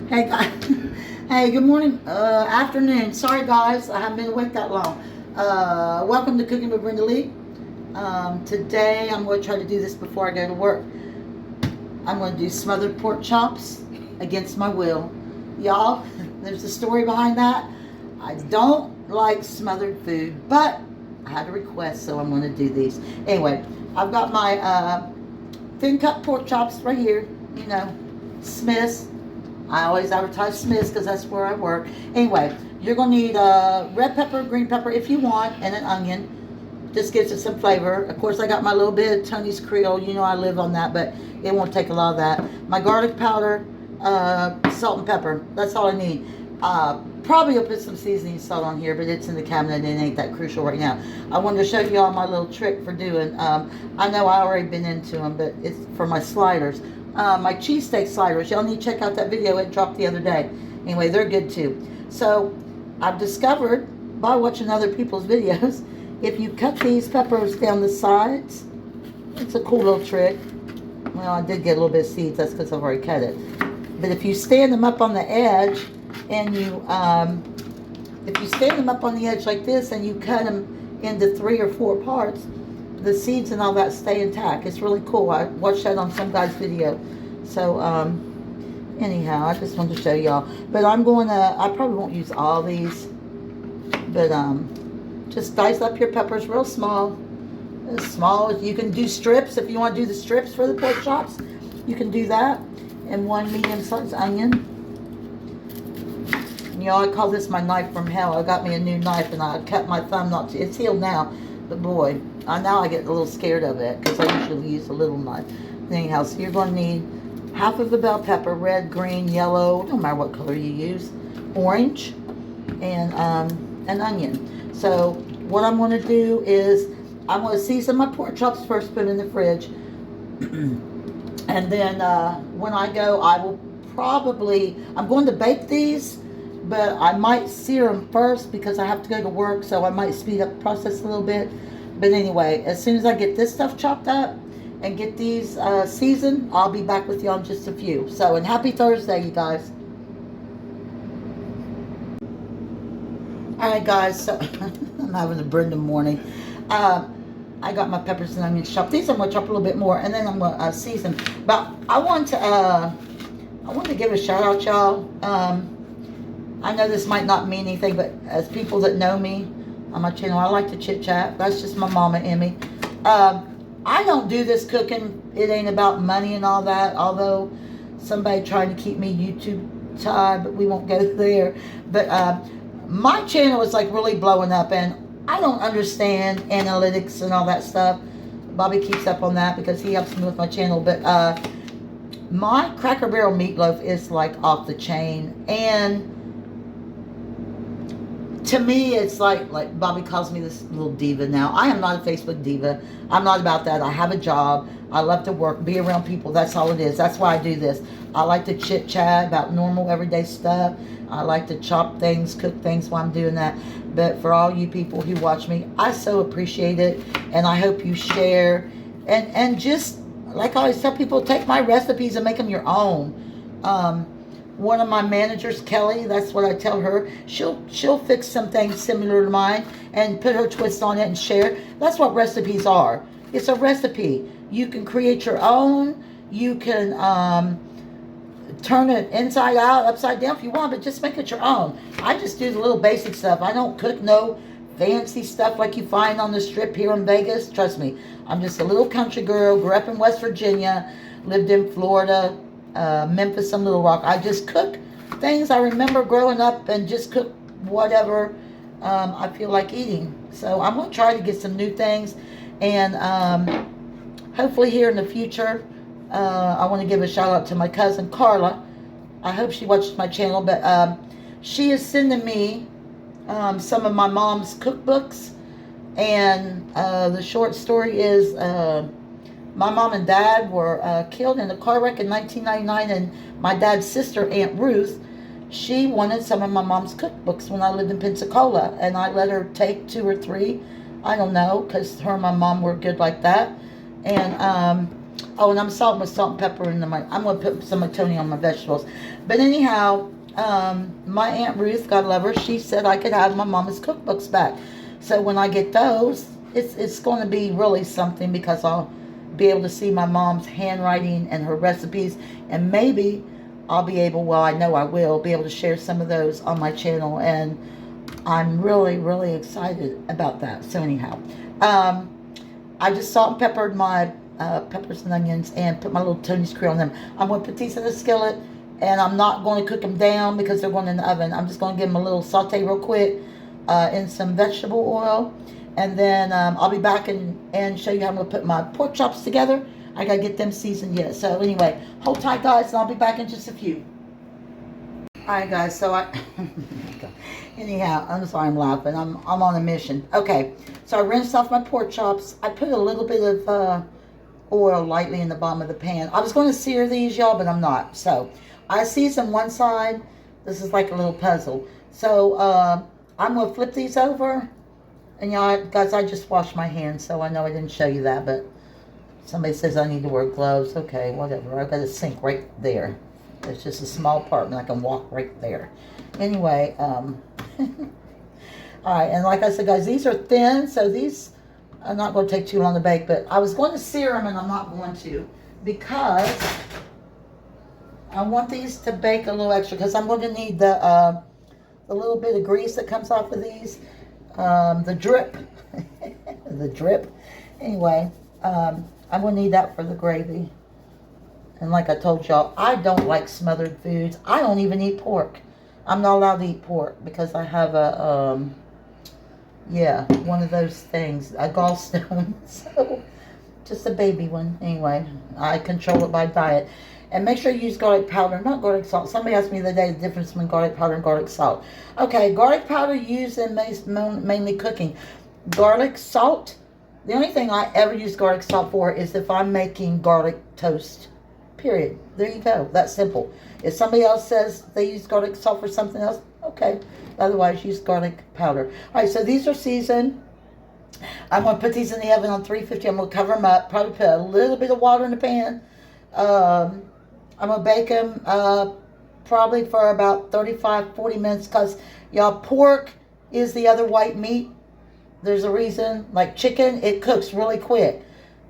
Hey guys, hey, good morning, afternoon. Sorry guys, I haven't been awake that long. Welcome to Cooking with Brenda Lee. Today I'm going to try to do this before I go to work. I'm going to do smothered pork chops against my will. Y'all, there's a story behind that. I don't like smothered food, but I had a request, so I'm going to do these. Anyway, I've got my thin cut pork chops right here, you know, Smith's. I always advertise Smith's because that's where I work. Anyway, you're going to need red pepper, green pepper if you want, and an onion. Just gives it some flavor. Of course, I got my little bit of Tony's Creole. You know I live on that, but it won't take a lot of that. My garlic powder, salt and pepper. That's all I need. Probably will put some seasoning salt on here, but it's in the cabinet and it ain't that crucial right now. I wanted to show you all my little trick for doing. I know I already been into them, but it's for my sliders. My cheesesteak sliders. Y'all need to check out that video it dropped the other day. Anyway, they're good too. So I've discovered by watching other people's videos, if you cut these peppers down the sides, it's a cool little trick. Well, I did get a little bit of seeds. That's because I've already cut it. But if you stand them up on the edge and you, if you stand them up on the edge like this and you cut them into 3 or 4 parts, the seeds and all that stay intact. It's really cool. I watched that on some guy's video. So, anyhow, I just wanted to show y'all. But I'm going to, I probably won't use all these. But, just dice up your peppers real small. As small as you can do strips. If you want to do the strips for the pork chops, you can do that. And 1 medium-sized onion. You know, I call this my knife from hell. I got me a new knife and I cut my thumb. It's healed now. But boy, now I get a little scared of it because I usually use a little knife. Anyhow, so you're going to need half of the bell pepper, red, green, yellow, no matter what color you use, orange, and an onion. So what I'm going to do is I'm going to season my pork chops first, put them in the fridge. And then when I go, I will probably, I'm going to bake these, but I might sear them first because I have to go to work, so I might speed up the process a little bit. But anyway, as soon as I get this stuff chopped up and get these seasoned, I'll be back with y'all in just a few. So, and happy Thursday, you guys. Alright guys, so I'm having a Brenda morning. I got my peppers and onions chopped. These I'm going to chop a little bit more, and then I'm going to season. But I want to give a shout out, y'all. I know this might not mean anything, but as people that know me on my channel, I like to chit chat. That's just my mama in me. I don't do this cooking. It ain't about money and all that, although somebody trying to keep me YouTube tied, but we won't go there. But my channel is like really blowing up, and I don't understand analytics and all that stuff. Bobby keeps up on that because he helps me with my channel. But my Cracker Barrel meatloaf is like off the chain, and to me, it's like Bobby calls me this little diva now. I am not a Facebook diva. I'm not about that. I have a job. I love to work, be around people. That's all it is. That's why I do this. I like to chit chat about normal everyday stuff. I like to chop things, cook things while I'm doing that. But for all you people who watch me, I so appreciate it. And I hope you share. And just, like I always tell people, take my recipes and make them your own. One of my managers, Kelly, that's what I tell her. She'll fix some things similar to mine and put her twist on it and share. That's what recipes are. It's a recipe. You can create your own. You can turn it inside out, upside down if you want, but just make it your own. I just do the little basic stuff. I don't cook no fancy stuff like you find on the strip here in Vegas. Trust me, I'm just a little country girl. Grew up in West Virginia, lived in Florida, Memphis and Little Rock. I just cook things I remember growing up and just cook whatever I feel like eating. So I'm going to try to get some new things, and hopefully here in the future, I want to give a shout out to my cousin Carla. I hope she watches my channel, but she is sending me some of my mom's cookbooks, and the short story is my mom and dad were killed in a car wreck in 1999, and my dad's sister, Aunt Ruth, she wanted some of my mom's cookbooks when I lived in Pensacola, and I let her take 2 or 3. I don't know, because her and my mom were good like that. And Oh, and I'm salting with salt and pepper in my. I'm gonna put some Tony on my vegetables. But anyhow, my Aunt Ruth, God love her, she said I could have my mama's cookbooks back. So when I get those, it's going to be really something because I'll be able to see my mom's handwriting and her recipes, and maybe I'll be able. Well, I know I will be able to share some of those on my channel, and I'm really, really excited about that. So anyhow, I just salt and peppered my peppers and onions and put my little Tony's Creole on them. I'm going to put these in the skillet, and I'm not going to cook them down because they're going in the oven. I'm just going to give them a little saute real quick in some vegetable oil, and then I'll be back and show you how I'm going to put my pork chops together. I got to get them seasoned yet. So anyway, hold tight, guys, and I'll be back in just a few. Alright, guys, so anyhow, I'm sorry I'm laughing. I'm on a mission. Okay, so I rinsed off my pork chops. I put a little bit of oil lightly in the bottom of the pan. I was going to sear these, y'all, but I'm not. So I seasoned one side. This is like a little puzzle. So I'm going to flip these over. And y'all, guys, I just washed my hands, so I know I didn't show you that, but somebody says I need to wear gloves. Okay, whatever. I've got a sink right there. It's just a small part, and I can walk right there. Anyway, all right, and like I said, guys, these are thin, so these are not going to take too long to bake, but I was going to sear them, and I'm not going to because I want these to bake a little extra because I'm going to need the little bit of grease that comes off of these, the drip, the drip. Anyway, I'm going to need that for the gravy. And like I told y'all, I don't like smothered foods. I don't even eat pork. I'm not allowed to eat pork because I have a, one of those things, a gallstone. So, just a baby one. Anyway, I control it by diet. And make sure you use garlic powder, not garlic salt. Somebody asked me the other day the difference between garlic powder and garlic salt. Okay, garlic powder used in mainly cooking. Garlic salt, the only thing I ever use garlic salt for is if I'm making garlic toast. Period. There you go. That's simple. If somebody else says they use garlic salt for something else, okay. Otherwise, use garlic powder. All right, so these are seasoned. I'm going to put these in the oven on 350. I'm going to cover them up. Probably put a little bit of water in the pan. I'm going to bake them probably for about 35-40 minutes because, y'all, pork is the other white meat. There's a reason. Like chicken, it cooks really quick.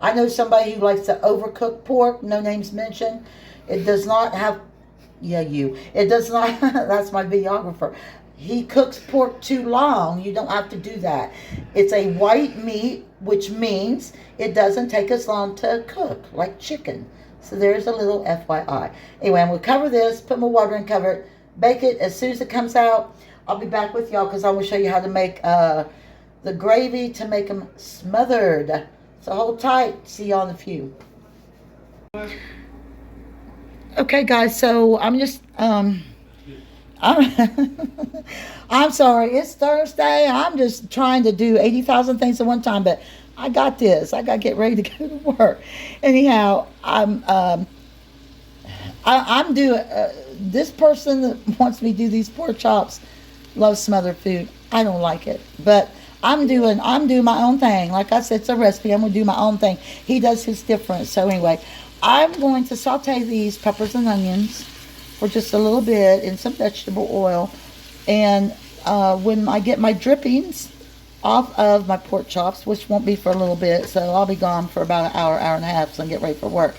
I know somebody who likes to overcook pork, no names mentioned. It does not have, it does not, that's my videographer. He cooks pork too long. You don't have to do that. It's a white meat, which means it doesn't take as long to cook, like chicken. So there's a little FYI. Anyway, I'm going to cover this, put my water in, cover it, bake it. As soon as it comes out, I'll be back with y'all because I will show you how to make the gravy to make them smothered. So hold tight. See y'all in a few. Okay, guys. So I'm just I'm sorry. It's Thursday. I'm just trying to do 80,000 things at one time, but I got this. I got to get ready to go to work. Anyhow, I'm doing. This person that wants me to do these pork chops loves smothered food. I don't like it, but I'm doing my own thing. Like I said, it's a recipe. I'm going to do my own thing. He does his different. So anyway, I'm going to saute these peppers and onions for just a little bit in some vegetable oil. And when I get my drippings off of my pork chops, which won't be for a little bit, so I'll be gone for about an hour, hour and a half, so I can get ready for work.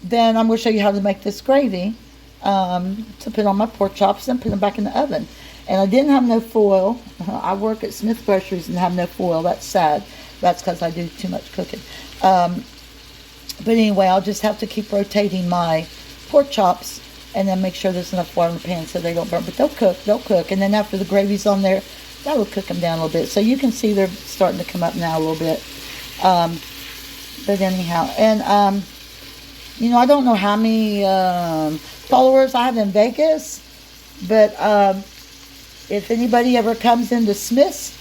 Then I'm going to show you how to make this gravy to put on my pork chops and put them back in the oven. And I didn't have no foil. I work at Smith Groceries and have no foil. That's sad. That's because I do too much cooking. But anyway, I'll just have to keep rotating my pork chops and then make sure there's enough water in the pan so they don't burn. But they'll cook. And then after the gravy's on there, that'll cook them down a little bit. So you can see they're starting to come up now a little bit. But anyhow, and I don't know how many followers I have in Vegas, but if anybody ever comes into Smith's,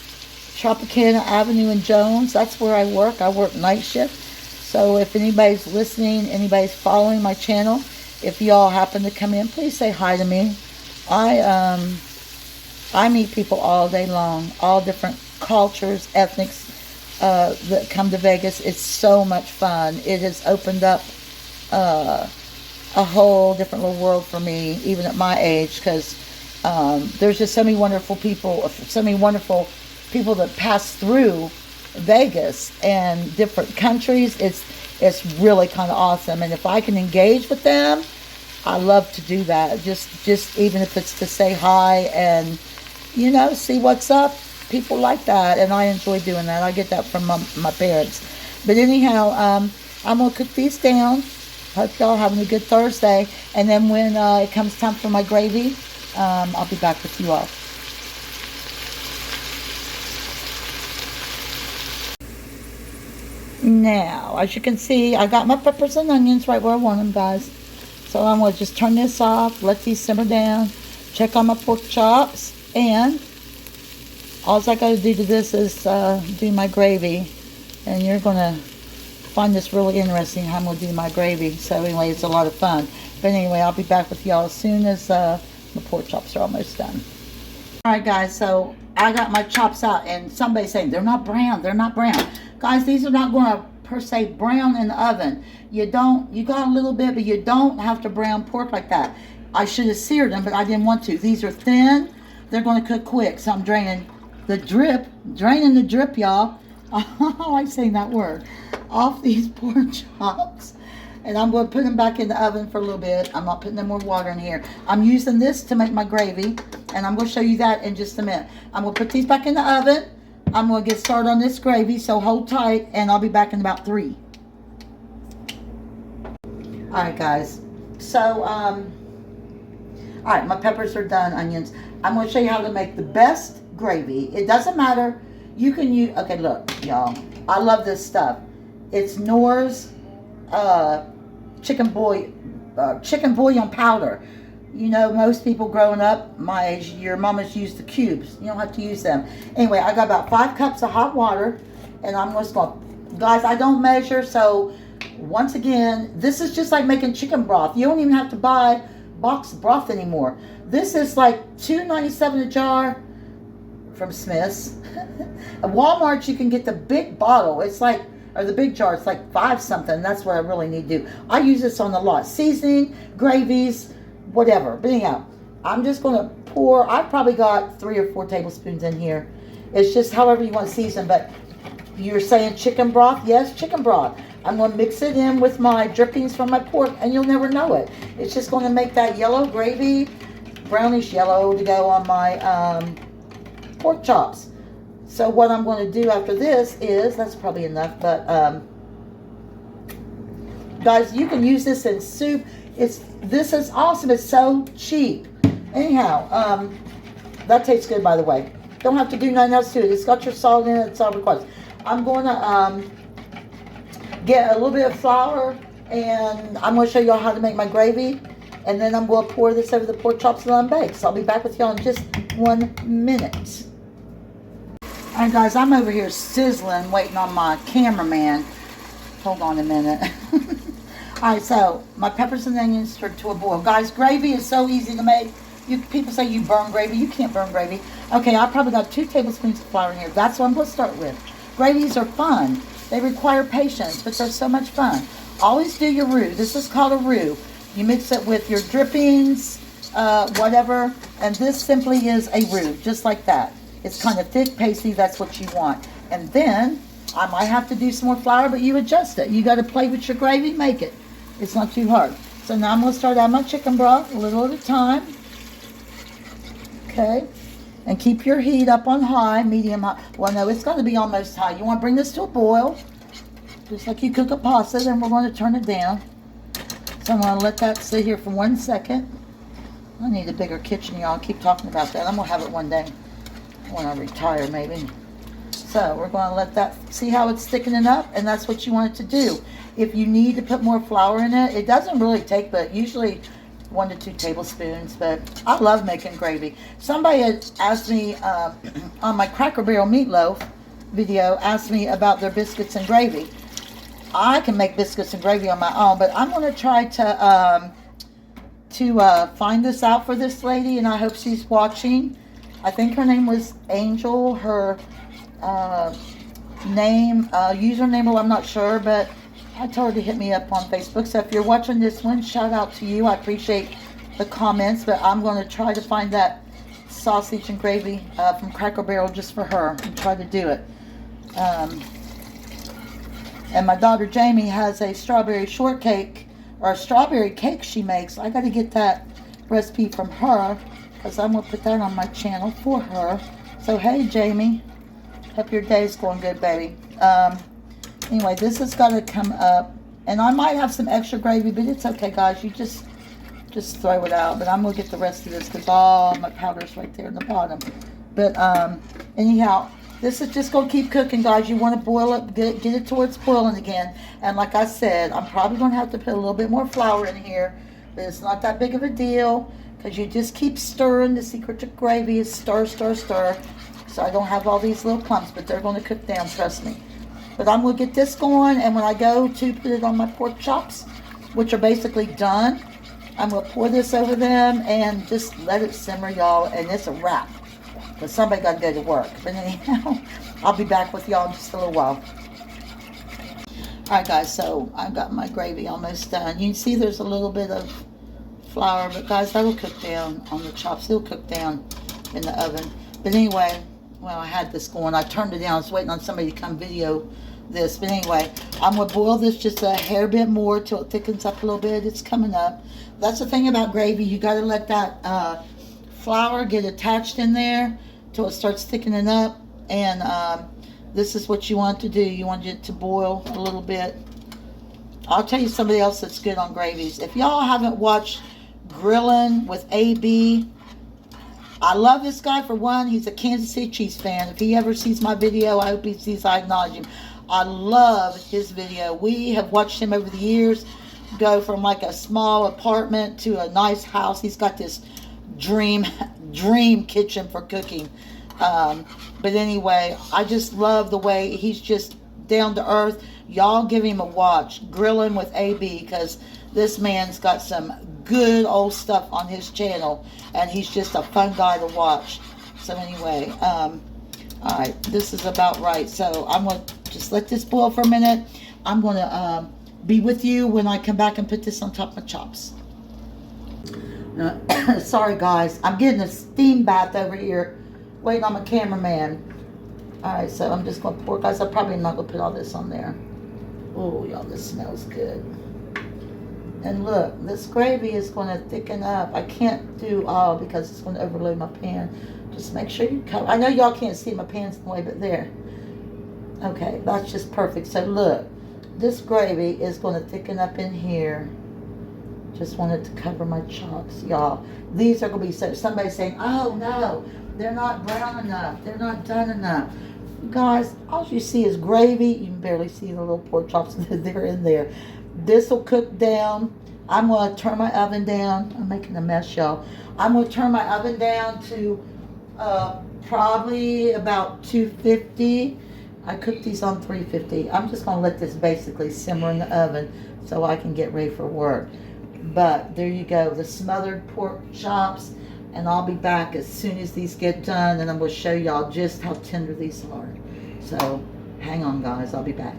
Tropicana Avenue in Jones, that's where I work. I work night shift. So if anybody's listening, anybody's following my channel, if y'all happen to come in, please say hi to me. I meet people all day long, all different cultures, ethnics. that come to Vegas. It's so much fun. It has opened up a whole different little world for me, even at my age, because there's just so many wonderful people that pass through Vegas and different countries. It's really kind of awesome, and if I can engage with them, I love to do that. Just even if it's to say hi and see what's up. People like that, and I enjoy doing that. I get that from my parents. But anyhow, I'm gonna cook these down. Hope y'all having a good Thursday. And then when it comes time for my gravy, I'll be back with you all. Now, as you can see, I got my peppers and onions right where I want them, guys. So I'm going to just turn this off, let these simmer down, check on my pork chops, and all I got to do to this is do my gravy. And you're going to find this really interesting how I'm going to do my gravy. So anyway, it's a lot of fun. But anyway, I'll be back with y'all as soon as the pork chops are almost done. Alright guys, so I got my chops out, and somebody's saying they're not brown, they're not brown. Guys, these are not going to per se brown in the oven. You got a little bit, but you don't have to brown pork like that. I should have seared them, but I didn't want to. These are thin, they're going to cook quick. So I'm draining the drip, y'all. I like saying that word. Off these pork chops. And I'm going to put them back in the oven for a little bit. I'm not putting any more water in here. I'm using this to make my gravy, and I'm going to show you that in just a minute. I'm going to put these back in the oven. I'm going to get started on this gravy, so hold tight, and I'll be back in about 3. Alright guys, so alright, my peppers are done, onions. I'm going to show you how to make the best gravy. It doesn't matter. You can use, okay, look, y'all. I love this stuff. It's Knorr's chicken bouillon powder. Most people growing up my age, your mamas use the cubes. You don't have to use them. Anyway, I got about 5 cups of hot water, and I'm just going to, guys, I don't measure, so once again, this is just like making chicken broth. You don't even have to buy boxed broth anymore. This is like $2.97 a jar from Smith's. At Walmart, you can get the big bottle. It's like, or the big jar, it's like 5 something. That's what I really need to do. I use this on a lot. Seasoning, gravies, whatever. But anyhow, I'm just going to pour, I've probably got 3 or 4 tablespoons in here. It's just however you want to season. But you're saying chicken broth? Yes, chicken broth. I'm going to mix it in with my drippings from my pork, and you'll never know it. It's just going to make that yellow gravy, brownish yellow, to go on my pork chops. So what I'm going to do after this is, that's probably enough, but guys, you can use this in soup. This is awesome. It's so cheap. Anyhow, that tastes good, by the way. Don't have to do nothing else to it. It's got your salt in it. It's all required. I'm going to get a little bit of flour, and I'm going to show y'all how to make my gravy, and then I'm going to pour this over the pork chops and let them bake. So I'll be back with y'all in just 1 minute. Alright guys, I'm over here sizzling, waiting on my cameraman. Hold on a minute. Alright, so my peppers and onions are to a boil. Guys, gravy is so easy to make. People say you burn gravy. You can't burn gravy. Okay, I probably got 2 tablespoons of flour in here. That's what I'm going to start with. Gravies are fun. They require patience, but they're so much fun. Always do your roux. This is called a roux. You mix it with your drippings, whatever, and this simply is a roux, just like that. It's kind of thick, pasty. That's what you want. And then I might have to do some more flour, but you adjust it. You got to play with your gravy, make it. It's not too hard. So now I'm going to start out my chicken broth a little at a time. Okay. And keep your heat up on high, medium high. Well, no, it's going to be almost high. You want to bring this to a boil, just like you cook a pasta. Then we're going to turn it down. So I'm going to let that sit here for 1 second. I need a bigger kitchen, y'all. Keep talking about that. I'm going to have it one day when I retire, maybe. So we're going to let that, see how it's thickening up, and that's what you want it to do. If you need to put more flour in it, it doesn't really take, but usually 1 to 2 tablespoons. But I love making gravy. Somebody had asked me on my Cracker Barrel meatloaf video, asked me about their biscuits and gravy. I can make biscuits and gravy on my own, but I'm going to try to find this out for this lady, and I hope she's watching. I think her name was Angel. Her name, username, well, I'm not sure, but I told her to hit me up on Facebook. So if you're watching this one, shout out to you. I appreciate the comments, but I'm going to try to find that sausage and gravy from Cracker Barrel just for her and try to do it. And my daughter Jamie has a strawberry shortcake, or a strawberry cake she makes. I got to get that recipe from her, because I'm going to put that on my channel for her. So hey Jamie, hope your day's going good, baby. Anyway, this has got to come up, and I might have some extra gravy, but it's okay, guys. You just throw it out. But I'm going to get the rest of this because all my powder's right there in the bottom. But anyhow, this is just going to keep cooking, guys. You want to boil it, get it towards boiling again. And like I said, I'm probably going to have to put a little bit more flour in here, but it's not that big of a deal, because you just keep stirring. The secret to gravy is stir, stir, stir. So I don't have all these little clumps, but they're going to cook down, trust me. But I'm going to get this going, and when I go to put it on my pork chops, which are basically done, I'm going to pour this over them and just let it simmer, y'all, and it's a wrap. Because somebody got to go to work. But anyhow, I'll be back with y'all in just a little while. Alright guys, so I've got my gravy almost done. You can see there's a little bit of flour, but guys, that'll cook down on the chops. It'll cook down in the oven. But anyway, well, I had this going. I turned it down. I was waiting on somebody to come video this. But anyway, I'm going to boil this just a hair bit more till it thickens up a little bit. It's coming up. That's the thing about gravy. You got to let that flour get attached in there till it starts thickening up. And this is what you want to do. You want it to boil a little bit. I'll tell you somebody else that's good on gravies. If y'all haven't watched Grilling with AB, I love this guy. For one, he's a Kansas City Chiefs fan. If he ever sees my video, I hope he sees I acknowledge him. I love his video. We have watched him over the years go from like a small apartment to a nice house. He's got this dream kitchen for cooking. But anyway, I just love the way he's just down to earth. Y'all give him a watch, Grilling with AB, because this man's got some good old stuff on his channel, and he's just a fun guy to watch. So anyway, alright, this is about right. So I'm going to just let this boil for a minute. I'm going to be with you when I come back and put this on top of my chops. Sorry guys, I'm getting a steam bath over here, waiting on my cameraman. Alright, so I'm just going to pour, guys, I'm probably not going to put all this on there. Oh, y'all, this smells good. And look, this gravy is going to thicken up. I can't do all because it's going to overload my pan. Just make sure you cover. I know y'all can't see my pan's in the way, but there. Okay, that's just perfect. So look, this gravy is going to thicken up in here. Just wanted to cover my chops, y'all. These are going to be so. Somebody saying, oh no, they're not brown enough. They're not done enough. Guys, all you see is gravy. You can barely see the little pork chops that are in there. This will cook down. I'm going to turn my oven down. I'm making a mess, y'all. I'm going to turn my oven down to probably about 250. I cooked these on 350. I'm just going to let this basically simmer in the oven so I can get ready for work. But there you go, the smothered pork chops. And I'll be back as soon as these get done, and I'm going to show y'all just how tender these are. So hang on guys, I'll be back.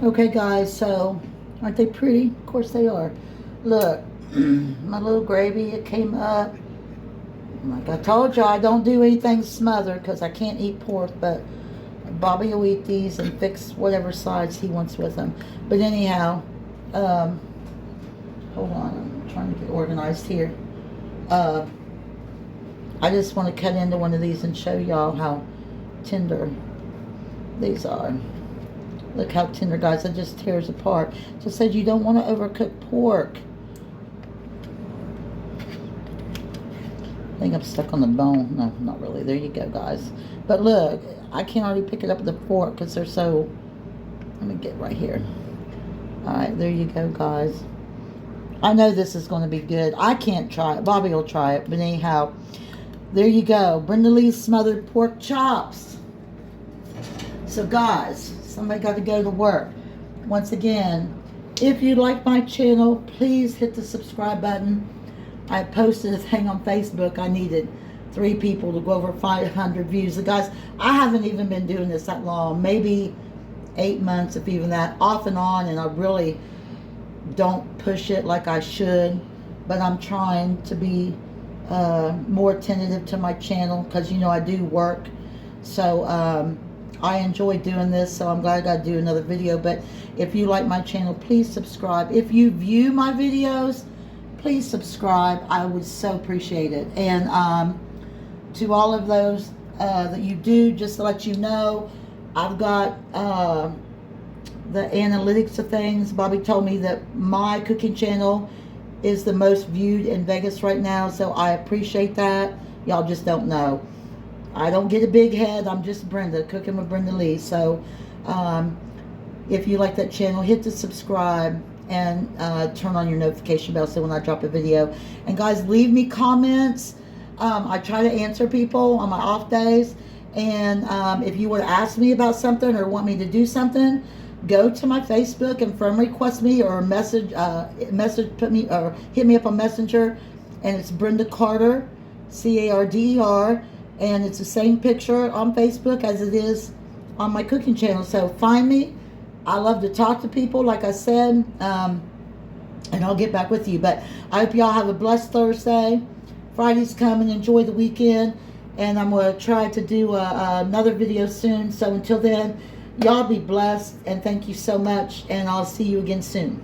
Okay guys, so aren't they pretty? Of course they are. Look, my little gravy, it came up. Like I told you, I don't do anything smothered because I can't eat pork, but Bobby will eat these and fix whatever sides he wants with them. But anyhow, hold on, I'm trying to get organized here. I just want to cut into one of these and show y'all how tender these are. Look how tender, guys. It just tears apart. Just said you don't want to overcook pork. I think I'm stuck on the bone. No, not really. There you go, guys. But look, I can't already pick it up with a fork because they're so... Let me get right here. Alright, there you go, guys. I know this is going to be good. I can't try it. Bobby will try it. But anyhow, there you go. Brenda Lee's smothered pork chops. So guys, somebody got to go to work. Once again, if you like my channel, please hit the subscribe button. I posted a thing on Facebook. I needed 3 people to go over 500 views. The guys, I haven't even been doing this that long, maybe 8 months, if even that, off and on, and I really don't push it like I should, but I'm trying to be more attentive to my channel, because you know I do work, so I enjoy doing this, so I'm glad I got to do another video. But if you like my channel, please subscribe. If you view my videos, please subscribe. I would so appreciate it. And to all of those that you do, just to let you know, I've got the analytics of things. Bobby told me that my cooking channel is the most viewed in Vegas right now, so I appreciate that. Y'all just don't know. I don't get a big head. I'm just Brenda, Cooking with Brenda Lee. So if you like that channel, hit the subscribe and turn on your notification bell so when I drop a video. And guys, leave me comments. I try to answer people on my off days. And if you want to ask me about something or want me to do something, go to my Facebook and friend request me, or put me, or hit me up on Messenger, and it's Brenda Carter, Carder, and it's the same picture on Facebook as it is on my cooking channel. So find me. I love to talk to people, like I said, and I'll get back with you. But I hope y'all have a blessed Thursday. Friday's coming. Enjoy the weekend, and I'm going to try to do another video soon. So until then, y'all be blessed, and thank you so much, and I'll see you again soon.